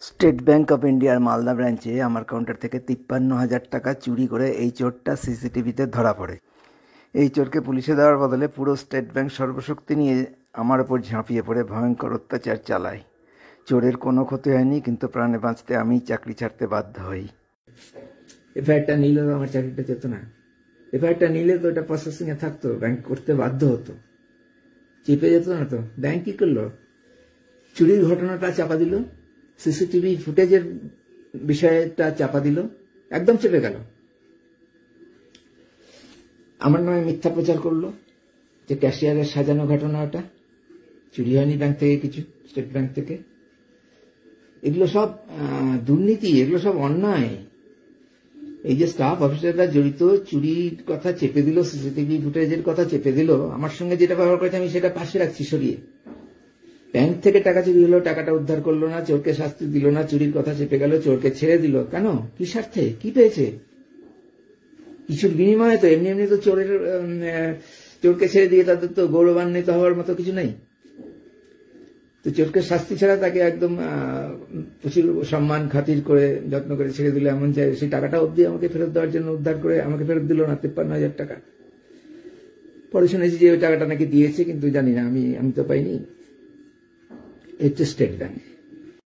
State bank of ইন্ডিয়ার মালদা ব্রাঞ্চে আমার কাউন্টার থেকে 53,000 টাকা চুরি করে এই চোরটা সিসিটিভিতে ধরা পড়ে। এই চোরকে পুলিশে দেওয়ার বদলে পুরো স্টেট ব্যাংক সর্বশক্তি নিয়ে আমার ওপর ঝাঁপিয়ে পড়ে ভয়ঙ্কর অত্যাচার চালায়। চোরের কোনো ক্ষতি হয়নি, কিন্তু প্রাণে বাঁচতে আমি চাকরি ছাড়তে বাধ্য হই। এফআইআরটা নিলে তো আমার চাকরিটা যেত না। এফআইআরটা নিলে তো এটা প্রসেসিংয়ে থাকতো, ব্যাংক করতে বাধ্য হতো, চেপে যেত না তো। ব্যাংক কি করলো? চুরির ঘটনাটা চাপা দিল, সিসিটিভি ফুটেজের বিষয়টা চাপা দিল, একদম চেপে গেল। আমার নামে মিথ্যা প্রচার করলো যে ক্যাশিয়ারের সাজানো ঘটনা, ওটা চুরি হয়নি ব্যাংক থেকে কিছু, স্টেট ব্যাংক থেকে। এগুলো সব দুর্নীতি, এগুলো সব অন্যায়। এই যে স্টাফ অফিসাররা জড়িত, চুরির কথা চেপে দিল, সিসিটিভি ফুটেজের কথা চেপে দিল। আমার সঙ্গে যেটা ব্যবহার করেছে আমি সেটা পাশে রাখছি সরিয়ে। ব্যাংক থেকে টাকা চুরি হলো, টাকাটা উদ্ধার করলো না, চোরকে শাস্তি দিল না, চুরির কথা চেপে গেল, চোরকে ছেড়ে দিল। কেন? কি স্বার্থে? কি পেয়েছে? কিছুর বিনিময়ে তো এমনি এমনি তো চোরকে ছেড়ে দিয়ে তাদের তো গৌরবান্বিত হওয়ার মতো কিছু নেই। তো চোরকে শাস্তি ছাড়া তাকে একদম প্রচুর সম্মান খাতির করে যত্ন করে ছেড়ে দিল। এমন চাই সেই টাকাটা অবধি আমাকে ফেরত দেওয়ার জন্য উদ্ধার করে আমাকে ফেরত দিল না, 53,000 টাকা। পরে শুনেছি যে ওই টাকাটা নাকি দিয়েছে, কিন্তু জানি না, আমি তো পাইনি। এটা স্টেট ব্যাংক।